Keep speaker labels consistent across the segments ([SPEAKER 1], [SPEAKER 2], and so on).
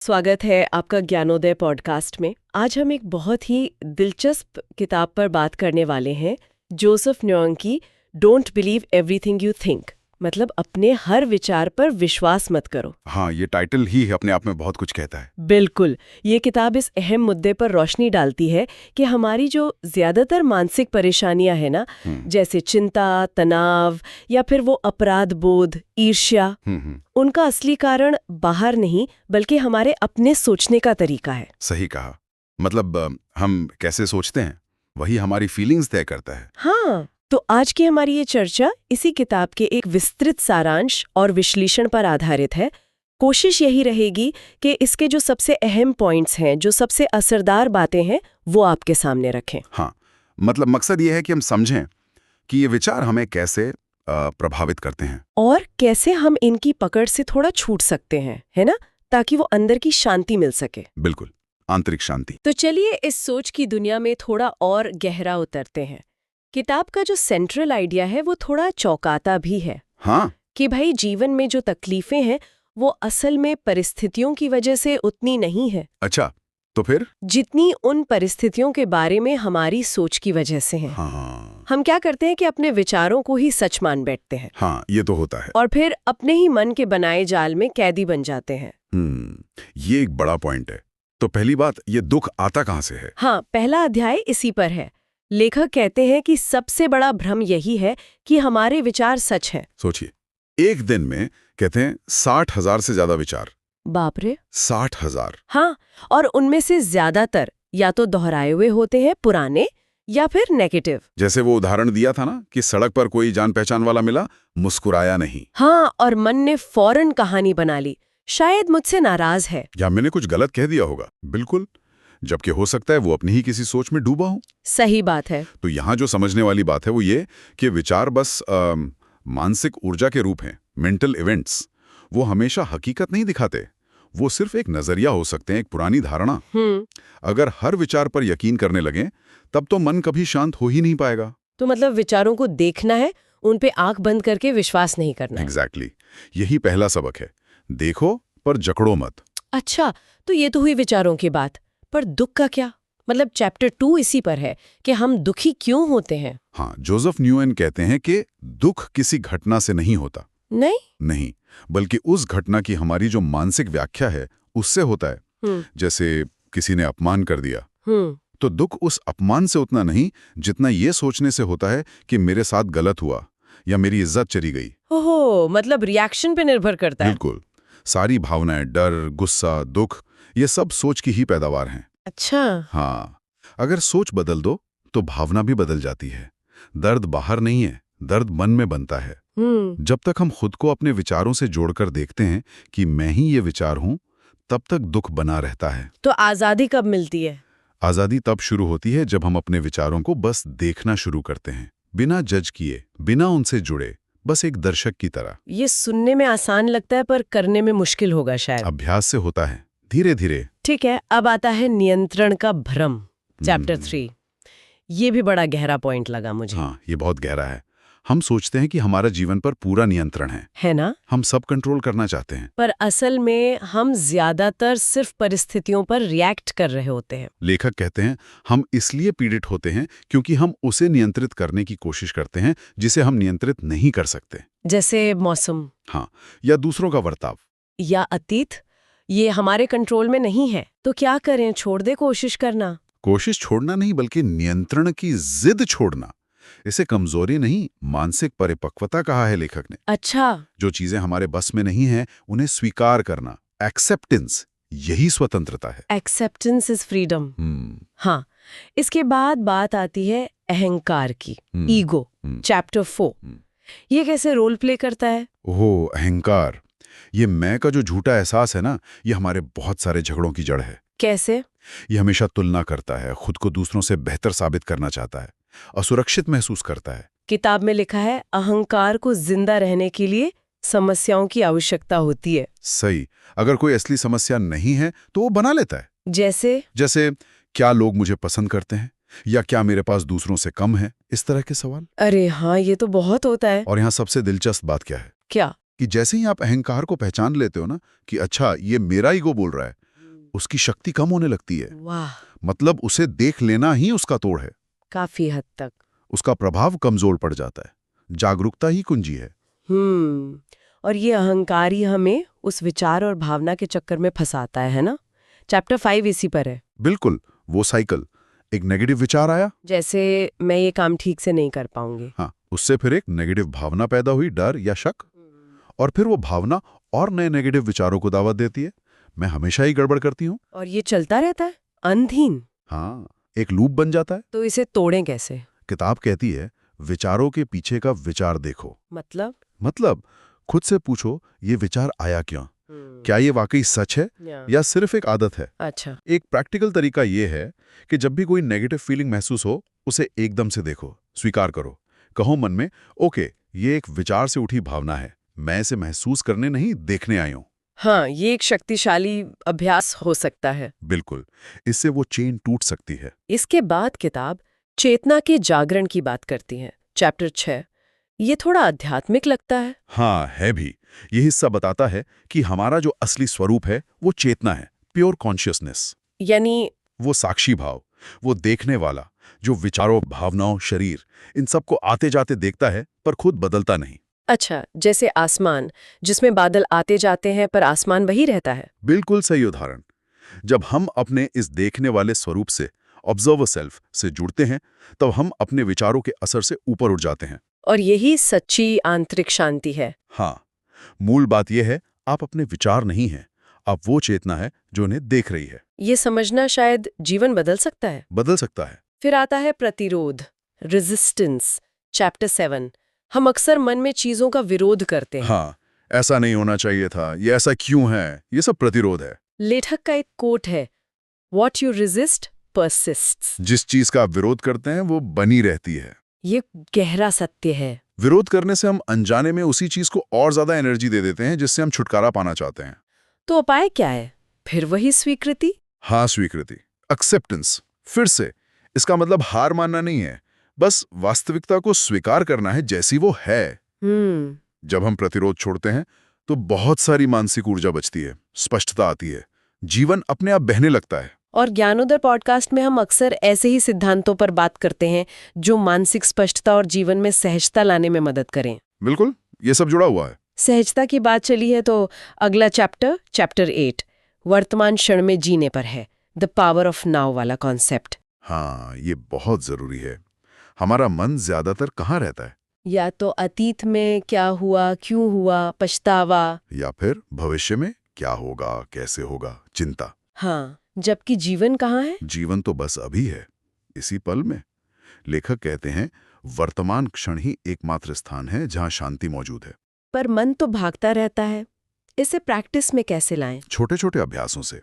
[SPEAKER 1] स्वागत है आपका ज्ञानोदय पॉडकास्ट में। आज हम एक बहुत ही दिलचस्प किताब पर बात करने वाले हैं, जोसेफ न्योंग की don't believe everything you think, मतलब अपने हर विचार पर विश्वास मत करो।
[SPEAKER 2] हाँ, ये टाइटल ही अपने आप में बहुत कुछ कहता है।
[SPEAKER 1] बिल्कुल, ये किताब इस अहम मुद्दे पर रोशनी डालती है कि हमारी जो ज्यादातर मानसिक परेशानियां हैं ना, जैसे चिंता, तनाव या फिर वो अपराध बोध, ईर्ष्या, उनका असली कारण बाहर नहीं बल्कि हमारे अपने सोचने का तरीका है।
[SPEAKER 2] सही कहा। मतलब हम कैसे सोचते हैं वही हमारी फीलिंग्स तय करता है।
[SPEAKER 1] हाँ, तो आज की हमारी ये चर्चा इसी किताब के एक विस्तृत सारांश और विश्लेषण पर आधारित है। कोशिश यही रहेगी कि इसके जो सबसे अहम पॉइंट्स हैं, जो सबसे असरदार बातें हैं, वो आपके सामने रखें।
[SPEAKER 2] हाँ, मतलब मकसद ये है कि हम समझें कि ये विचार हमें कैसे प्रभावित करते हैं
[SPEAKER 1] और कैसे हम इनकी पकड़ से थोड़ा छूट सकते हैं, है ना, ताकि वो अंदर की शांति मिल सके।
[SPEAKER 2] बिल्कुल, आंतरिक शांति।
[SPEAKER 1] तो चलिए इस सोच की दुनिया में थोड़ा और गहरा उतरते हैं। किताब का जो सेंट्रल आइडिया है वो थोड़ा चौंकाता भी है।
[SPEAKER 2] हाँ,
[SPEAKER 1] कि भाई जीवन में जो तकलीफें हैं वो असल में परिस्थितियों की वजह से उतनी नहीं है।
[SPEAKER 2] अच्छा, तो फिर
[SPEAKER 1] जितनी उन परिस्थितियों के बारे में हमारी सोच की वजह से है।
[SPEAKER 2] हाँ,
[SPEAKER 1] हम क्या करते हैं कि अपने विचारों को ही सच मान बैठते हैं।
[SPEAKER 2] हाँ, ये तो होता है।
[SPEAKER 1] और फिर अपने ही मन के बनाए जाल में कैदी बन जाते हैं।
[SPEAKER 2] ये एक बड़ा पॉइंट है। तो पहली बात, ये दुख आता कहाँ से है?
[SPEAKER 1] हाँ, पहला अध्याय इसी पर है। लेखक कहते हैं कि सबसे बड़ा भ्रम यही है कि हमारे विचार सच हैं।
[SPEAKER 2] सोचिए, एक दिन में कहते हैं 60,000 से ज्यादा विचार।
[SPEAKER 1] बाप रे,
[SPEAKER 2] 60,000।
[SPEAKER 1] हाँ, और उनमें से ज्यादातर या तो दोहराए हुए होते हैं, पुराने, या फिर नेगेटिव।
[SPEAKER 2] जैसे वो उदाहरण दिया था ना कि सड़क पर कोई जान पहचान वाला मिला, मुस्कुराया नहीं।
[SPEAKER 1] हाँ, और मन ने फौरन कहानी बना ली, शायद मुझसे नाराज है
[SPEAKER 2] या मैंने कुछ गलत कह दिया होगा। बिल्कुल, जबकि हो सकता है वो अपनी ही किसी सोच में डूबा हो।
[SPEAKER 1] सही बात है।
[SPEAKER 2] तो यहाँ जो समझने वाली बात है वो ये कि विचार बस मानसिक ऊर्जा के रूप हैं, मेंटल इवेंट्स। वो हमेशा हकीकत नहीं दिखाते, वो सिर्फ एक नजरिया हो सकते हैं, एक पुरानी धारणा। अगर हर विचार पर यकीन करने लगें तब तो मन कभी शांत हो ही नहीं पाएगा।
[SPEAKER 1] तो मतलब विचारों को देखना है, उन पे आंख बंद करके विश्वास नहीं करना है।
[SPEAKER 2] एग्जैक्टली, यही पहला सबक है। देखो पर जकड़ो मत।
[SPEAKER 1] अच्छा, तो ये तो हुई विचारों की बात, पर दुख का क्या? मतलब चैप्टर 2 इसी पर है कि हम दुखी क्यों होते हैं।
[SPEAKER 2] हाँ, जोसेफ न्यूएन कहते हैं कि दुख किसी घटना से नहीं होता। नहीं, बल्कि उस घटना की हमारी जो मानसिक व्याख्या है उससे होता है। जैसे किसी ने अपमान कर दिया, तो दुख उस अपमान से उतना नहीं जितना ये सोचने से होता है कि मेरे साथ गलत हुआ या मेरी इज्जत चली गई।
[SPEAKER 1] ओहो, मतलब रिएक्शन पे निर्भर करता है।
[SPEAKER 2] बिल्कुल, सारी भावनाएं, डर, गुस्सा, दुख, ये सब सोच की ही पैदावार हैं।
[SPEAKER 1] अच्छा।
[SPEAKER 2] हाँ, अगर सोच बदल दो तो भावना भी बदल जाती है। दर्द बाहर नहीं है, दर्द मन में बनता है। जब तक हम खुद को अपने विचारों से जोड़कर देखते हैं कि मैं ही ये विचार हूं, तब तक दुख बना रहता है।
[SPEAKER 1] तो आजादी कब मिलती है?
[SPEAKER 2] आजादी तब शुरू होती है जब हम अपने विचारों को बस देखना शुरू करते हैं, बिना जज किए, बिना उनसे जुड़े, बस एक दर्शक की तरह।
[SPEAKER 1] ये सुनने में आसान लगता है पर करने में मुश्किल होगा शायद।
[SPEAKER 2] अभ्यास से होता है, धीरे धीरे।
[SPEAKER 1] ठीक है, अब आता है नियंत्रण का भ्रम, चैप्टर 3। ये भी बड़ा गहरा पॉइंट लगा मुझे।
[SPEAKER 2] हाँ, ये बहुत गहरा है। हम सोचते हैं कि हमारा जीवन पर पूरा नियंत्रण है
[SPEAKER 1] ना?
[SPEAKER 2] हम सब कंट्रोल करना चाहते हैं।
[SPEAKER 1] पर असल में हम ज्यादातर सिर्फ परिस्थितियों पर रिएक्ट कर रहे होते हैं।
[SPEAKER 2] लेखक कहते हैं हम इसलिए पीड़ित होते हैं क्योंकि हम उसे नियंत्रित करने की कोशिश करते हैं जिसे हम नियंत्रित नहीं कर सकते।
[SPEAKER 1] जैसे मौसम।
[SPEAKER 2] हाँ, या दूसरों का बर्ताव,
[SPEAKER 1] या अतीत। ये हमारे कंट्रोल में नहीं है, तो क्या करें? छोड़ दे कोशिश करना।
[SPEAKER 2] कोशिश छोड़ना नहीं बल्कि नियंत्रण की जिद छोड़ना। इसे कमजोरी नहीं, मानसिक परिपक्वता कहा है लेखक ने।
[SPEAKER 1] अच्छा।
[SPEAKER 2] जो चीजें हमारे बस में नहीं है उन्हें स्वीकार करना, एक्सेप्टेंस, यही स्वतंत्रता है।
[SPEAKER 1] Acceptance is freedom. हाँ, इसके बाद बात आती है अहंकार की, ईगो, चैप्टर 4। ये कैसे रोल प्ले करता है?
[SPEAKER 2] ओह, अहंकार, ये मैं का जो झूठा एहसास है ना, ये हमारे बहुत सारे झगड़ों की जड़ है।
[SPEAKER 1] कैसे?
[SPEAKER 2] ये हमेशा तुलना करता है, खुद को दूसरों से बेहतर साबित करना चाहता है, असुरक्षित महसूस करता है।
[SPEAKER 1] किताब में लिखा है अहंकार को जिंदा रहने के लिए समस्याओं की आवश्यकता होती है।
[SPEAKER 2] सही, अगर कोई असली समस्या नहीं है तो वो बना लेता है। जैसे क्या लोग मुझे पसंद करते हैं, या क्या मेरे पास दूसरों से कम है, इस तरह के सवाल।
[SPEAKER 1] अरे हाँ, ये तो बहुत होता है।
[SPEAKER 2] और यहाँ सबसे दिलचस्प बात क्या है?
[SPEAKER 1] क्या?
[SPEAKER 2] कि जैसे ही आप अहंकार को पहचान लेते हो ना कि अच्छा ये मेरा ईगो बोल रहा है, उसकी शक्ति कम होने लगती है।
[SPEAKER 1] वाह,
[SPEAKER 2] मतलब उसे देख लेना ही उसका तोड़ है।
[SPEAKER 1] काफी हद तक।
[SPEAKER 2] उसका प्रभाव कमजोर पड़ जाता है। जागरूकता ही कुंजी है।
[SPEAKER 1] और ये अहंकार ही हमें उस विचार और भावना के चक्कर में फंसाता है ना? चैप्टर 5 इसी पर है।
[SPEAKER 2] बिल्कुल, वो साइकिल। एक नेगेटिव विचार आया,
[SPEAKER 1] जैसे मैं ये काम ठीक से नहीं कर पाऊंगी।
[SPEAKER 2] हाँ, उससे फिर एक नेगेटिव भावना पैदा हुई, डर या शक, और फिर वो भावना और नए नेगेटिव विचारों को दावत देती है। मैं हमेशा ही गड़बड़ करती हूँ।
[SPEAKER 1] और ये चलता रहता है, अंधहीन।
[SPEAKER 2] हाँ, एक लूप बन जाता है।
[SPEAKER 1] तो इसे तोड़ें कैसे?
[SPEAKER 2] किताब कहती है, विचारों के पीछे का विचार देखो। मतलब खुद से पूछो, ये विचार आया क्यों? क्या ये वाकई सच है या सिर्फ एक आदत है?
[SPEAKER 1] अच्छा।
[SPEAKER 2] एक प्रैक्टिकल तरीका ये है कि जब भी कोई नेगेटिव फीलिंग महसूस हो, उसे एकदम से देखो, स्वीकार करो। कहो मन में, ओके, ये एक विचार से उठी भावना है, मैं इसे महसूस करने नहीं, देखने आई हूं।
[SPEAKER 1] हाँ, ये एक शक्तिशाली अभ्यास हो सकता है।
[SPEAKER 2] बिल्कुल, इससे वो चेन टूट सकती है।
[SPEAKER 1] इसके बाद किताब चेतना के जागरण की बात करती है, चैप्टर 6। ये थोड़ा आध्यात्मिक लगता है।
[SPEAKER 2] हाँ, है भी। ये हिस्सा बताता है कि हमारा जो असली स्वरूप है वो चेतना है, प्योर कॉन्शियसनेस।
[SPEAKER 1] यानी
[SPEAKER 2] वो साक्षी भाव, वो देखने वाला, जो विचारों, भावनाओं, शरीर, इन सबको आते जाते देखता है पर खुद बदलता नहीं।
[SPEAKER 1] अच्छा, जैसे आसमान, जिसमें बादल आते जाते हैं पर आसमान वही रहता है।
[SPEAKER 2] बिल्कुल सही उदाहरण। जब हम अपने इस देखने वाले स्वरूप से, ऑब्जर्वर सेल्फ से जुड़ते हैं, तब हम अपने विचारों के असर से ऊपर उठ जाते हैं।
[SPEAKER 1] और यही सच्ची आंतरिक शांति है।
[SPEAKER 2] हाँ, मूल बात यह है, आप अपने विचार नहीं हैं, आप वो चेतना है जो उन्हें देख रही है।
[SPEAKER 1] ये समझना शायद जीवन बदल सकता है।
[SPEAKER 2] बदल सकता है।
[SPEAKER 1] फिर आता है प्रतिरोध, रेजिस्टेंस, चैप्टर 7। हम अक्सर मन में चीजों का विरोध करते हैं।
[SPEAKER 2] हाँ, ऐसा नहीं होना चाहिए था, ये ऐसा क्यों है, ये सब प्रतिरोध है।
[SPEAKER 1] लेखक का एक कोट है, What you resist persists।
[SPEAKER 2] जिस चीज का आप विरोध करते हैं वो बनी रहती है।
[SPEAKER 1] ये गहरा सत्य है।
[SPEAKER 2] विरोध करने से हम अनजाने में उसी चीज को और ज्यादा एनर्जी दे देते हैं जिससे हम छुटकारा पाना चाहते हैं।
[SPEAKER 1] तो उपाय क्या है? फिर वही स्वीकृति।
[SPEAKER 2] हाँ, स्वीकृति, एक्सेप्टेंस। फिर से, इसका मतलब हार मानना नहीं है, बस वास्तविकता को स्वीकार करना है जैसी वो है। जब हम प्रतिरोध छोड़ते हैं तो बहुत सारी मानसिक ऊर्जा बचती है, स्पष्टता आती है, जीवन अपने आप बहने लगता है।
[SPEAKER 1] और ज्ञानोदय पॉडकास्ट में हम अक्सर ऐसे ही सिद्धांतों पर बात करते हैं जो मानसिक स्पष्टता और जीवन में सहजता लाने में मदद करें।
[SPEAKER 2] बिल्कुल, ये सब जुड़ा हुआ है।
[SPEAKER 1] सहजता की बात चली है तो अगला चैप्टर 8 वर्तमान क्षण में जीने पर है, द पावर ऑफ नाउ वाला कॉन्सेप्ट।
[SPEAKER 2] हाँ, ये बहुत जरूरी है। हमारा मन ज्यादातर कहाँ रहता है?
[SPEAKER 1] या तो अतीत में क्या हुआ, क्यों हुआ, पछतावा,
[SPEAKER 2] या फिर भविष्य में क्या होगा, कैसे होगा, चिंता।
[SPEAKER 1] हाँ, जबकि जीवन कहाँ है?
[SPEAKER 2] जीवन तो बस अभी है, इसी पल में। लेखक कहते हैं, वर्तमान क्षण ही एकमात्र स्थान है जहां शांति मौजूद है।
[SPEAKER 1] पर मन तो भागता रहता है। इसे प्रैक्टिस में कैसे लाएं?
[SPEAKER 2] छोटे छोटे अभ्यासों से।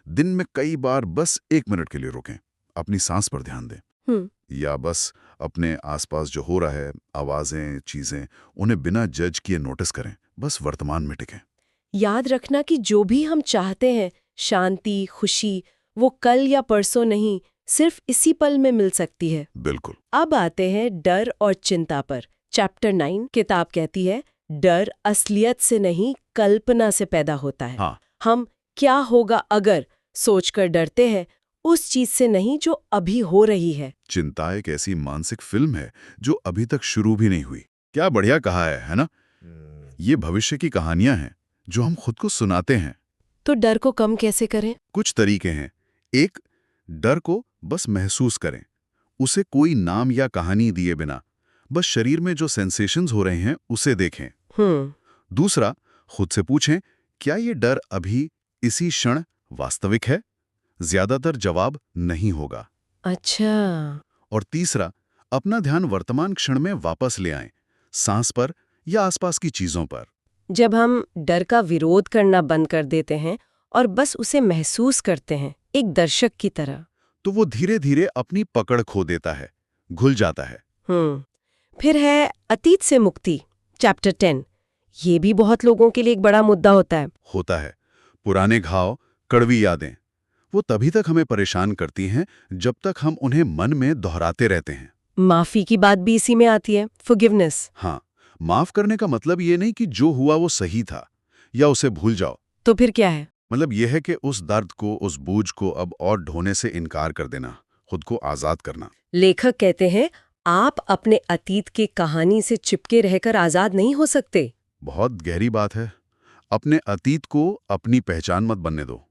[SPEAKER 2] दिन में कई बार बस 1 मिनट के लिए रुकें, अपनी सांस पर ध्यान दें। या बस अपने आसपास जो हो रहा है, आवाजें, चीजें, उन्हें बिना जज किए नोटिस करें, बस वर्तमान में टिकें।
[SPEAKER 1] याद रखना कि जो भी हम चाहते हैं, शांति, खुशी, वो कल या परसों नहीं, सिर्फ इसी पल में मिल सकती है।
[SPEAKER 2] बिल्कुल।
[SPEAKER 1] अब आते हैं डर और चिंता पर। चैप्टर 9 किताब कहती है, डर असलियत से नहीं, कल्पना से पैदा होता है।
[SPEAKER 2] हाँ।
[SPEAKER 1] हम क्या होगा अगर सोचकर डरते हैं, उस चीज से नहीं जो अभी हो रही है।
[SPEAKER 2] चिंता एक ऐसी मानसिक फिल्म है जो अभी तक शुरू भी नहीं हुई। क्या बढ़िया कहा है ना? ये भविष्य की कहानियां हैं जो हम खुद को सुनाते हैं।
[SPEAKER 1] तो डर को कम कैसे करें?
[SPEAKER 2] कुछ तरीके हैं। एक, डर को बस महसूस करें, उसे कोई नाम या कहानी दिए बिना, बस शरीर में जो सेंसेशंस हो रहे हैं उसे देखें। दूसरा, खुद से पूछें, क्या ये डर अभी इसी क्षण वास्तविक है? ज्यादातर जवाब नहीं होगा।
[SPEAKER 1] अच्छा।
[SPEAKER 2] और तीसरा, अपना ध्यान वर्तमान क्षण में वापस ले आएं, सांस पर या आसपास की चीजों पर।
[SPEAKER 1] जब हम डर का विरोध करना बंद कर देते हैं और बस उसे महसूस करते हैं, एक दर्शक की तरह,
[SPEAKER 2] तो वो धीरे धीरे अपनी पकड़ खो देता है, घुल जाता है।
[SPEAKER 1] फिर है अतीत से मुक्ति, चैप्टर 10। ये भी बहुत लोगों के लिए एक बड़ा मुद्दा होता है।
[SPEAKER 2] पुराने घाव, कड़वी यादें, वो तभी तक हमें परेशान करती हैं जब तक हम उन्हें मन में दोहराते रहते हैं।
[SPEAKER 1] माफी की बात भी इसी में आती है, फॉरगिवनेस।
[SPEAKER 2] हाँ, माफ करने का मतलब ये नहीं कि जो हुआ वो सही था या उसे भूल जाओ।
[SPEAKER 1] तो फिर क्या है?
[SPEAKER 2] मतलब यह है कि उस दर्द को, उस बोझ को अब और ढोने से इनकार कर देना, खुद को आजाद करना।
[SPEAKER 1] लेखक कहते हैं आप अपने अतीत की कहानी से चिपके रहकर आजाद नहीं हो सकते।
[SPEAKER 2] बहुत गहरी बात है। अपने अतीत को अपनी पहचान मत बनने दो।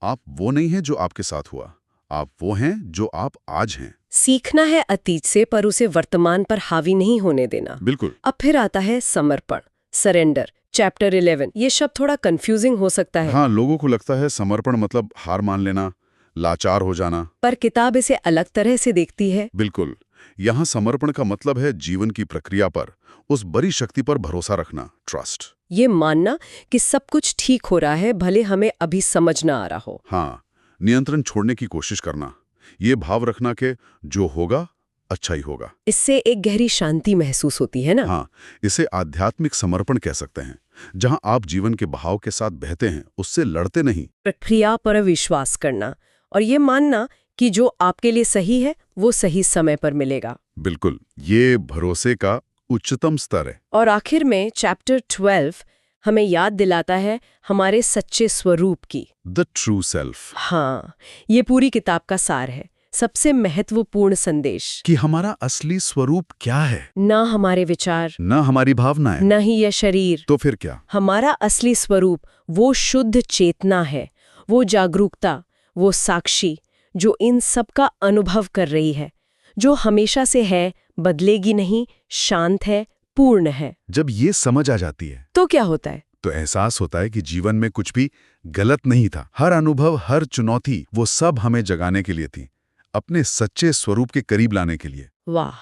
[SPEAKER 2] आप वो नहीं हैं जो आपके साथ हुआ, आप वो हैं जो आप आज हैं।
[SPEAKER 1] सीखना है अतीत से, पर उसे वर्तमान पर हावी नहीं होने देना।
[SPEAKER 2] बिल्कुल।
[SPEAKER 1] अब फिर आता है समर्पण, सरेंडर, चैप्टर 11। ये शब्द थोड़ा कंफ्यूजिंग हो सकता है।
[SPEAKER 2] हाँ, लोगों को लगता है समर्पण मतलब हार मान लेना, लाचार हो जाना।
[SPEAKER 1] पर किताब इसे अलग तरह से देखती है।
[SPEAKER 2] बिल्कुल। यहाँ समर्पण का मतलब है जीवन की प्रक्रिया पर, उस बड़ी शक्ति पर भरोसा रखना, ट्रस्ट।
[SPEAKER 1] ये मानना कि सब कुछ ठीक हो रहा है, भले हमें अभी समझ ना आ रहा हो।
[SPEAKER 2] हाँ, नियंत्रण छोड़ने की कोशिश करना, ये भाव रखना कि जो होगा अच्छा ही होगा।
[SPEAKER 1] इससे एक गहरी शांति महसूस होती है ना।
[SPEAKER 2] हाँ, इसे आध्यात्मिक समर्पण कह सकते हैं, जहाँ आप जीवन के बहाव के साथ बहते हैं, उससे लड़ते नहीं।
[SPEAKER 1] प्रक्रिया पर विश्वास करना और ये मानना कि जो आपके लिए सही है वो सही समय पर मिलेगा।
[SPEAKER 2] बिल्कुल, ये भरोसे का उच्चतम स्तर है।
[SPEAKER 1] और आखिर में चैप्टर 12 हमें याद दिलाता है हमारे सच्चे स्वरूप की,
[SPEAKER 2] द ट्रू सेल्फ।
[SPEAKER 1] हाँ, ये पूरी किताब का सार है, सबसे महत्वपूर्ण संदेश
[SPEAKER 2] कि हमारा असली स्वरूप क्या है।
[SPEAKER 1] ना हमारे विचार,
[SPEAKER 2] न हमारी भावनाएं,
[SPEAKER 1] न ही यह शरीर।
[SPEAKER 2] तो फिर क्या?
[SPEAKER 1] हमारा असली स्वरूप वो शुद्ध चेतना है, वो जागरूकता, वो साक्षी जो इन सब का अनुभव कर रही है, जो हमेशा से है, बदलेगी नहीं, शांत है, पूर्ण है।
[SPEAKER 2] जब ये समझ आ जाती है
[SPEAKER 1] तो क्या होता है?
[SPEAKER 2] तो एहसास होता है कि जीवन में कुछ भी गलत नहीं था। हर अनुभव, हर चुनौती, वो सब हमें जगाने के लिए थी, अपने सच्चे स्वरूप के करीब लाने के लिए।
[SPEAKER 1] वाह,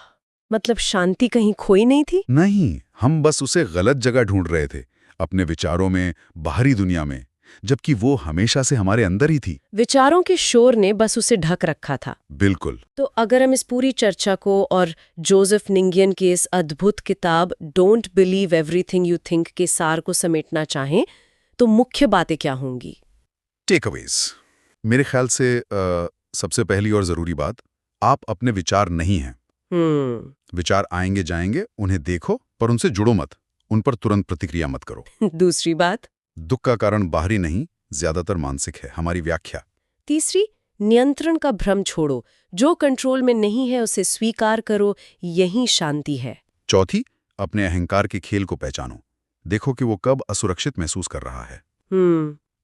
[SPEAKER 1] मतलब शांति कहीं खोई नहीं थी?
[SPEAKER 2] नहीं, हम बस उसे गलत जगह ढूंढ रहे थे, अपने विचारों में, बाहरी दुनिया में, जबकि वो हमेशा से हमारे अंदर ही थी।
[SPEAKER 1] विचारों के शोर ने बस उसे ढक रखा था।
[SPEAKER 2] बिल्कुल।
[SPEAKER 1] तो अगर हम इस पूरी चर्चा को और जोसेफ निंगियन की इस अद्भुत किताब don't believe everything you think के सार को समेटना चाहें, तो मुख्य बातें क्या होंगी?
[SPEAKER 2] टेकअवेज। मेरे ख्याल से सबसे पहली और जरूरी बात, आप अपने विचार नहीं हैं। विचार आएंगे जाएंगे, उन्हें देखो पर उनसे जुड़ो मत, उन पर तुरंत प्रतिक्रिया मत करो।
[SPEAKER 1] दूसरी बात,
[SPEAKER 2] दुख का कारण बाहरी नहीं, ज्यादातर मानसिक है, हमारी व्याख्या।
[SPEAKER 1] तीसरी, नियंत्रण का भ्रम छोड़ो, जो कंट्रोल में नहीं है उसे स्वीकार करो, यही शांति है।
[SPEAKER 2] चौथी, अपने अहंकार के खेल को पहचानो, देखो कि वो कब असुरक्षित महसूस कर रहा है।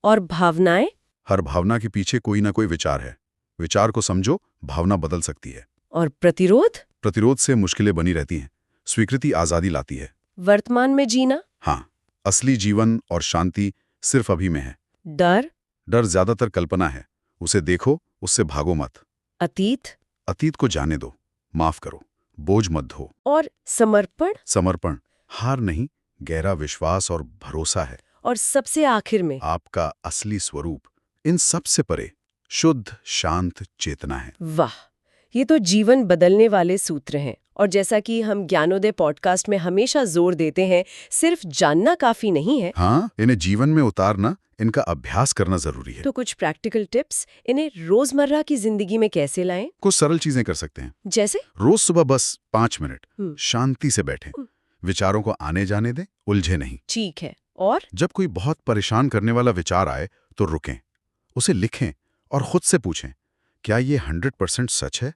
[SPEAKER 1] और भावनाएं?
[SPEAKER 2] हर भावना के पीछे कोई ना कोई विचार है, विचार को समझो, भावना बदल सकती है।
[SPEAKER 1] और प्रतिरोध?
[SPEAKER 2] प्रतिरोध से मुश्किलें बनी रहती हैं, स्वीकृति आजादी लाती है।
[SPEAKER 1] वर्तमान में जीना?
[SPEAKER 2] हाँ, असली जीवन और शांति सिर्फ अभी में है।
[SPEAKER 1] डर?
[SPEAKER 2] डर ज्यादातर कल्पना है, उसे देखो, उससे भागो मत।
[SPEAKER 1] अतीत?
[SPEAKER 2] अतीत को जाने दो, माफ करो, बोझ मत धो।
[SPEAKER 1] और समर्पण?
[SPEAKER 2] समर्पण हार नहीं, गहरा विश्वास और भरोसा है।
[SPEAKER 1] और सबसे आखिर में
[SPEAKER 2] आपका असली स्वरूप इन सब से परे शुद्ध शांत चेतना है।
[SPEAKER 1] वाह, ये तो जीवन बदलने वाले सूत्र हैं। और जैसा कि हम ज्ञानोदय पॉडकास्ट में हमेशा जोर देते हैं, सिर्फ जानना काफी नहीं है।
[SPEAKER 2] हाँ, इन्हें जीवन में उतारना, इनका अभ्यास करना जरूरी है।
[SPEAKER 1] तो कुछ प्रैक्टिकल टिप्स, इन्हें रोजमर्रा की जिंदगी में कैसे लाएं?
[SPEAKER 2] कुछ सरल चीजें कर सकते हैं।
[SPEAKER 1] जैसे?
[SPEAKER 2] रोज सुबह बस 5 मिनट शांति से बैठें, विचारों को आने जाने दें, उलझे नहीं।
[SPEAKER 1] ठीक है। और
[SPEAKER 2] जब कोई बहुत परेशान करने वाला विचार आए तो रुकें, उसे लिखें और खुद से पूछें, क्या ये 100% सच है?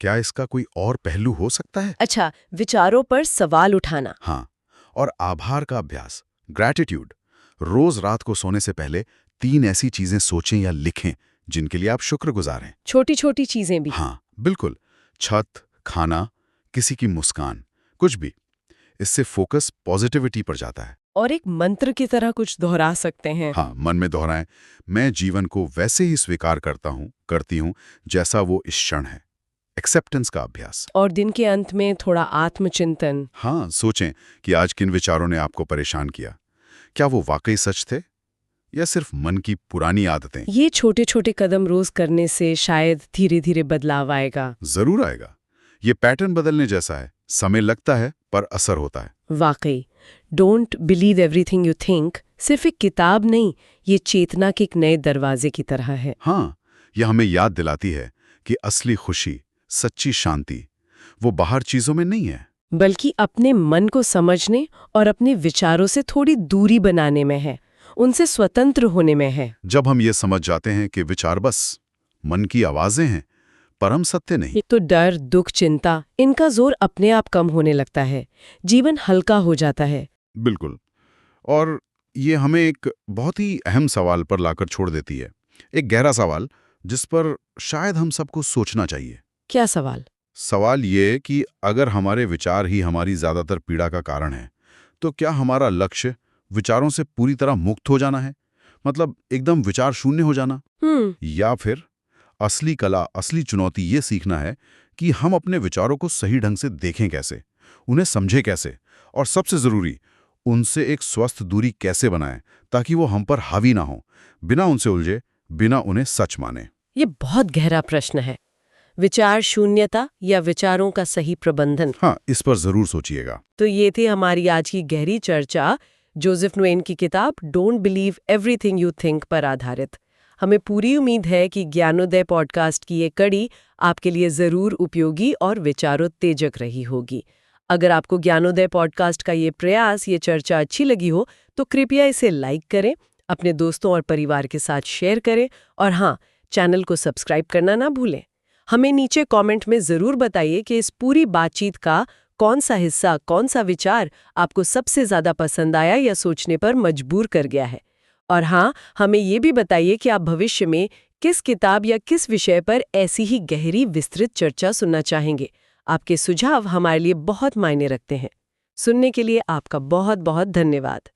[SPEAKER 2] क्या इसका कोई और पहलू हो सकता है?
[SPEAKER 1] अच्छा, विचारों पर सवाल उठाना।
[SPEAKER 2] हाँ, और आभार का अभ्यास, ग्रैटिट्यूड। रोज रात को सोने से पहले 3 ऐसी चीजें सोचें या लिखें जिनके लिए आप शुक्रगुजार हैं।
[SPEAKER 1] छोटी छोटी चीजें भी?
[SPEAKER 2] हाँ, बिल्कुल। छत, खाना, किसी की मुस्कान, कुछ भी। इससे फोकस पॉजिटिविटी पर जाता है।
[SPEAKER 1] और एक मंत्र की तरह कुछ दोहरा सकते हैं।
[SPEAKER 2] हाँ, मन में दोहराएं, मैं जीवन को वैसे ही स्वीकार करती हूँ जैसा वो इस क्षण है। एक्सेप्टेंस का अभ्यास।
[SPEAKER 1] और दिन के अंत में थोड़ा आत्मचिंतन।
[SPEAKER 2] हाँ, सोचें कि आज किन विचारों ने आपको परेशान किया। क्या वो वाकई सच थे या सिर्फ मन की पुरानी आदतें?
[SPEAKER 1] ये छोटे छोटे कदम रोज करने से शायद धीरे धीरे बदलाव आएगा।
[SPEAKER 2] जरूर आएगा। ये पैटर्न बदलने जैसा है, समय लगता है पर असर होता है।
[SPEAKER 1] वाकई, don't believe everything you think सिर्फ एक किताब नहीं, ये चेतना के एक नए दरवाजे की तरह है।
[SPEAKER 2] हाँ, यह हमें याद दिलाती है कि असली खुशी, सच्ची शांति वो बाहर चीजों में नहीं है,
[SPEAKER 1] बल्कि अपने मन को समझने और अपने विचारों से थोड़ी दूरी बनाने में है। उनसे स्वतंत्र होने में है।
[SPEAKER 2] जब हम ये समझ जाते हैं कि विचार बस मन की आवाजें हैं, परम सत्य नहीं,
[SPEAKER 1] तो डर, दुख, चिंता, इनका जोर अपने आप कम होने लगता है, जीवन हल्का हो जाता है।
[SPEAKER 2] बिल्कुल। और ये हमें एक बहुत ही अहम सवाल पर लाकर छोड़ देती है, एक गहरा सवाल जिस पर शायद हम सबको सोचना चाहिए।
[SPEAKER 1] क्या सवाल?
[SPEAKER 2] सवाल ये कि अगर हमारे विचार ही हमारी ज्यादातर पीड़ा का कारण है, तो क्या हमारा लक्ष्य विचारों से पूरी तरह मुक्त हो जाना है, मतलब एकदम विचार शून्य हो जाना, या फिर असली कला, असली चुनौती ये सीखना है कि हम अपने विचारों को सही ढंग से देखें कैसे, उन्हें समझें कैसे, और सबसे जरूरी उनसे एक स्वस्थ दूरी कैसे बनाएं ताकि वो हम पर हावी ना हो, बिना उनसे उलझे, बिना उन्हें सच माने।
[SPEAKER 1] ये बहुत गहरा प्रश्न है। विचार शून्यता या विचारों का सही प्रबंधन?
[SPEAKER 2] हाँ, इस पर जरूर सोचिएगा।
[SPEAKER 1] तो ये थी हमारी आज की गहरी चर्चा, जोसेफ नुएन की किताब don't believe everything you think पर आधारित। हमें पूरी उम्मीद है कि ज्ञानोदय पॉडकास्ट की ये कड़ी आपके लिए जरूर उपयोगी और विचारोत्तेजक रही होगी। अगर आपको ज्ञानोदय पॉडकास्ट का ये प्रयास, ये चर्चा अच्छी लगी हो तो कृपया इसे लाइक करें, अपने दोस्तों और परिवार के साथ शेयर करें, और हाँ, चैनल को सब्सक्राइब करना ना भूलें। हमें नीचे कमेंट में ज़रूर बताइए कि इस पूरी बातचीत का कौन सा हिस्सा, कौन सा विचार आपको सबसे ज़्यादा पसंद आया या सोचने पर मजबूर कर गया है। और हाँ, हमें ये भी बताइए कि आप भविष्य में किस किताब या किस विषय पर ऐसी ही गहरी विस्तृत चर्चा सुनना चाहेंगे। आपके सुझाव हमारे लिए बहुत मायने रखते हैं। सुनने के लिए आपका बहुत बहुत धन्यवाद।